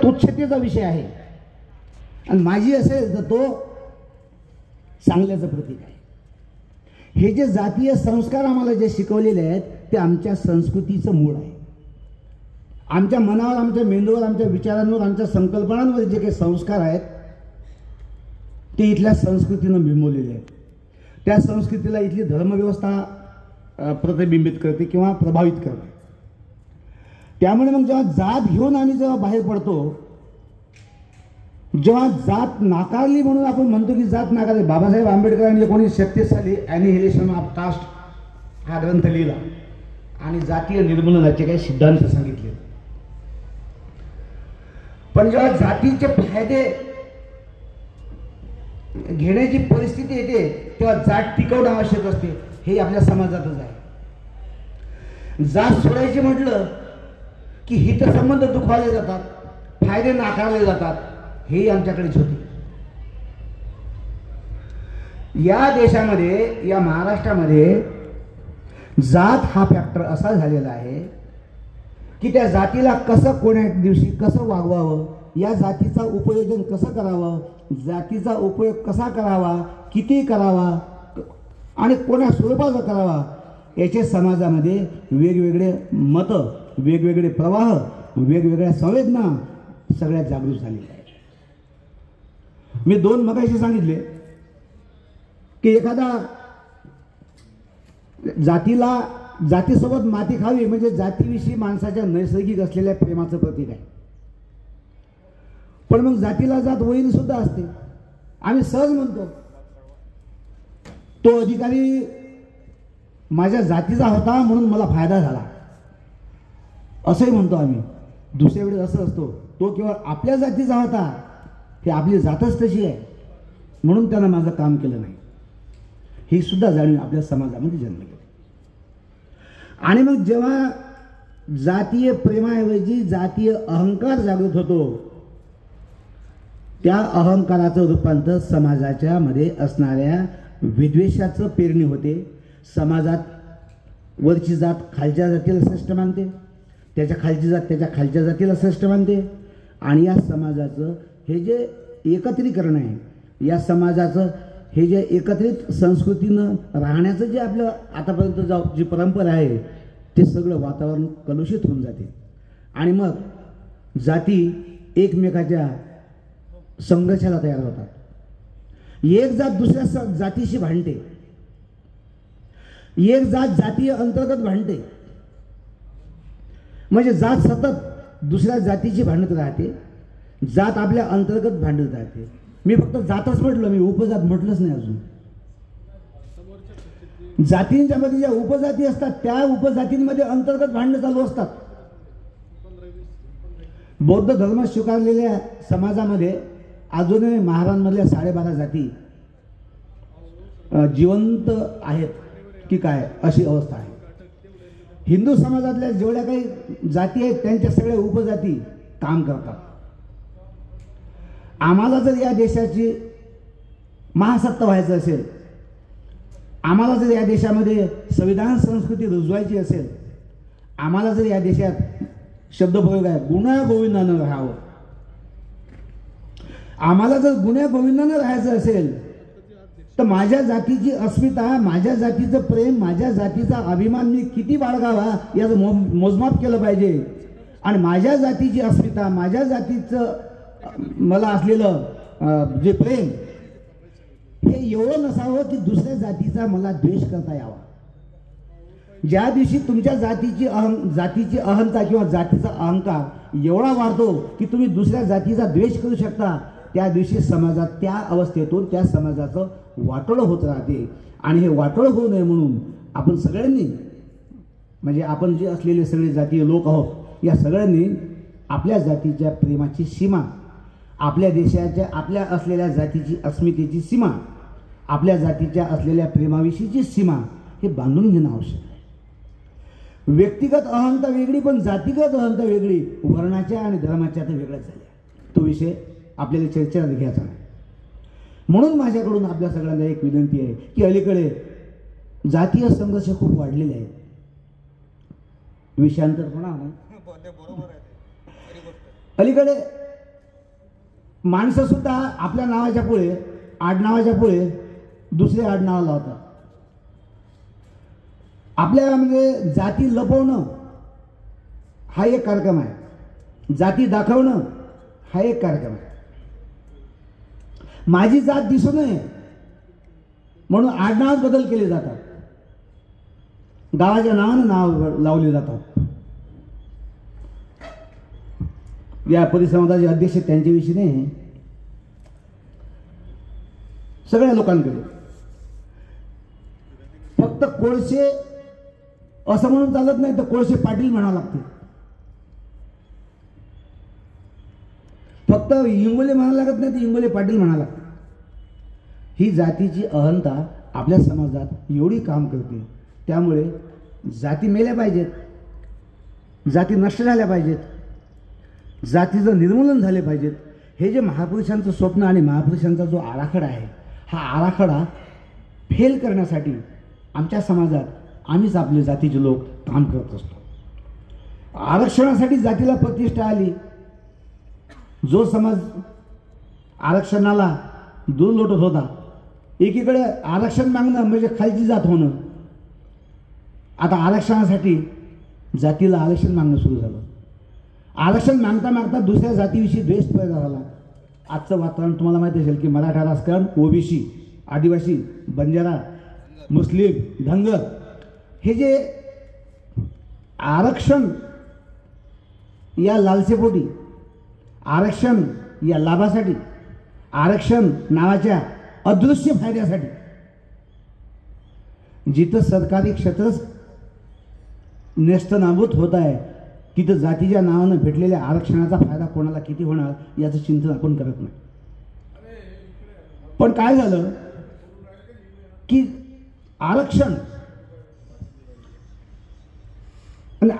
तुच्छतेचा विषय आहे आणि माझी असेल तर तो चांगल्याचं प्रतीक आहे. हे जे जातीय संस्कार आम्हाला जे शिकवलेले आहेत ते आमच्या संस्कृतीचं मूळ आहे. आमच्या मनावर, आमच्या मेंदूवर, आमच्या विचारांवर, आमच्या संकल्पनांवर जे काही संस्कार आहेत ते इथल्या संस्कृतीनं बिंबवलेले आहेत. त्या संस्कृतीला इथली धर्मव्यवस्था प्रतिबिंबित करते किंवा प्रभावित करते. त्यामुळे मग जेव्हा जात घेऊन आम्ही जेव्हा बाहेर पडतो, जेव्हा जात नाकारली म्हणून आपण म्हणतो की जात नाकारली. बाबासाहेब आंबेडकरांनी 1936 साली ॲनिहिलेशन ऑफ कास्ट हा ग्रंथ लिहिला आणि जातीय निर्मूलनाचे काही सिद्धांत सांगितले. पण जेव्हा जातीचे फायदे घेण्याची परिस्थिती येते तेव्हा जात टिकवणं आवश्यक असते. हे आपल्या समाजातच आहे. जात सोडायचे म्हटलं की हितसंबंध दुखावले जातात, फायदे नाकारले जातात. हे आमच्याकडेच होते. या देशामध्ये, या महाराष्ट्रामध्ये जात हा फॅक्टर असा झालेला आहे की त्या जातीला कसं, कोण्या दिवशी कसं वागवावं, या जातीचा उपयोजन कसं करावं, जातीचा उपयोग कसा करावा, किती करावा आणि कोण्या स्वरूपाचा करावा, याचे समाजामध्ये वेगवेगळे मतं, वेगवेगळे प्रवाह, वेगवेगळ्या संवेदना सगळ्यात जागृत झालेल्या आहेत. मी दोन मगाशी सांगितले की एखादा जातीसोबत माती खावी म्हणजे जातीविषयी माणसाच्या नैसर्गिक असलेल्या प्रेमाचं प्रतीक आहे. पण मग जातीला जात वैरी सुद्धा असते. आम्ही सहज म्हणतो तो अधिकारी माझ्या जातीचा होता म्हणून मला फायदा झाला, असंही म्हणतो आम्ही. दुसऱ्या वेळेस असं असतो तो केवळ आपल्या जातीचा होता, ही आपली जातच तशी आहे म्हणून त्यानं माझं काम केलं नाही. ही सुद्धा जाणीव आपल्या समाजामध्ये जन्म घेते. आणि मग जेव्हा जातीय प्रेमाऐवजी जातीय अहंकार जागृत होतो, त्या अहंकाराचं रूपांतर समाजाच्या मध्ये असणाऱ्या विद्वेषाचं पेरणी होते. समाजात वरची जात खालच्या जातीला श्रेष्ठ मानते, त्याच्या खालची जात त्याच्या खालच्या जातीला श्रेष्ठ मानते. आणि या समाजाचं हे जे एकत्रीकरण आहे, या समाजाचं हे जे एकत्रित संस्कृतीनं राहण्याचं जे आपलं आतापर्यंत जी परंपरा आहे ते सगळं वातावरण कलुषित होऊन जाते. आणि मग जाती एकमेकाच्या संघर्षाला तयार होतात. एक जात दुसऱ्या जातीशी भांडते, एक जात जातीय अंतर्गत भांडते. म्हणजे जात सतत दुसऱ्या जातीची भांडत राहते, जात आपल्या अंतर्गत भांडत राहते. मी फक्त जातच म्हटलं, मी उपजात म्हटलंच नाही अजून. जातींच्या मध्ये ज्या उपजाती असतात त्या उपजातींमध्ये अंतर्गत भांडणं चालू असतात. बौद्ध धर्म स्वीकारलेल्या समाजामध्ये अजूनही महारांमधल्या 12.5 जाती जिवंत आहेत की काय अशी अवस्था आहे. हिंदू समाजातल्या जेवढ्या काही जाती आहेत त्यांच्या सगळ्या उपजाती काम करतात. आम्हाला जर या देशाची महासत्ता व्हायचं असेल, आम्हाला जर या देशामध्ये संविधान संस्कृती रुजवायची असेल, आम्हाला जर या देशात शब्दप्रयोग आहे गुण्या गोविंदानं राहावं, आम्हाला जर गुण्या गोविंदानं राहायचं असेल तर माझ्या जातीची अस्मिता, माझ्या जातीचं प्रेम, माझ्या जातीचा अभिमान मी किती बाळगावा याचं मोजमाप केलं पाहिजे. आणि माझ्या जातीची अस्मिता, माझ्या जातीचं मला असलेलं जे प्रेम हे एवढं नसावं की दुसऱ्या जातीचा मला द्वेष करता यावा. ज्या दिवशी तुमच्या जातीची अहंता किंवा जातीचा अहंकार एवढा वाढतो की तुम्ही दुसऱ्या जातीचा द्वेष करू शकता, त्या दिवशी समाजात त्या अवस्थेतून त्या समाजाचं वाटोळं होत राहते. आणि हे वाटोळं होऊ नये म्हणून आपण सगळ्यांनी, म्हणजे आपण जे असलेले सगळे जातीय लोक आहोत, या सगळ्यांनी आपल्या जातीच्या प्रेमाची सीमा, आपल्या देशाच्या आपल्या असलेल्या जातीची अस्मितेची सीमा, आपल्या जातीच्या असलेल्या प्रेमाविषयीची सीमा हे बांधून घेणं आवश्यक आहे. व्यक्तिगत अहंता वेगळी पण जातीगत अहंता वेगळी, वर्णाच्या आणि धर्माच्या तर वेगळ्याच झाल्या. तो विषय आपल्याला चर्चेत घ्यायचा नाही. म्हणून माझ्याकडून आपल्या सगळ्यांना एक विनंती आहे की अलीकडे जातीय संघर्ष खूप वाढलेले आहेत. विषयांतरपणा अलीकडे माणसं सुद्धा आपल्या नावाच्या पुढे आडनावाच्या पुढे दुसरे आडनाव लावतात. आपल्या म्हणजे जाती लपवणं हा एक कार्यक्रम आहे, जाती दाखवणं हा एक कार्यक्रम आहे. माझी जात दिसू नये म्हणून आडनावात बदल केले जातात, गावाच्या नावानं नाव लावले जातात. या परिसंवादाचे अध्यक्ष त्यांच्याविषयी नाही, सगळ्या लोकांकडे. फक्त कोळसे असं म्हणून चालत नाही, तर कोळसे पाटील म्हणावं लागते. फक्त इंगोले म्हणायला लागत नाही, तर इंगोले पाटील म्हणावं लागते. ही जातीची अहंता आपल्या समाजात एवढी काम करते. त्यामुळे जाती मेल्या पाहिजेत, जाती नष्ट झाल्या पाहिजेत, जातीचं निर्मूलन झाले पाहिजेत. हे जे महापुरुषांचं स्वप्न आणि महापुरुषांचा जो आराखडा आहे, हा आराखडा फेल करण्यासाठी आमच्या समाजात आम्हीच आपले जातीचे लोक काम करत असतो. आरक्षणासाठी जातीला प्रतिष्ठा आली. जो समाज आरक्षणाला दूर लोटत होता, एकीकडे आरक्षण मागणं म्हणजे खालची जात होणं, आता आरक्षणासाठी जातीला आरक्षण मागणं सुरू झालं. आरक्षण मागता मागता दुसऱ्या जातीविषयी द्वेष पैदा झाला. आजचं वातावरण तुम्हाला माहिती असेल की मराठा राजकारण, ओबीसी, आदिवासी, बंजारा, मुस्लिम, धनगर, हे जे आरक्षण या लालसेपोटी, आरक्षण या लाभासाठी, आरक्षण नावाच्या अदृश्य फायद्यासाठी, जिथं सरकारी क्षेत्रच नेस्तनाबूत होत आहे, तिथं जातीच्या नावानं भेटलेल्या आरक्षणाचा फायदा कोणाला किती होणार याचं चिंतन आपण करत नाही. पण काय झालं की आरक्षण आणि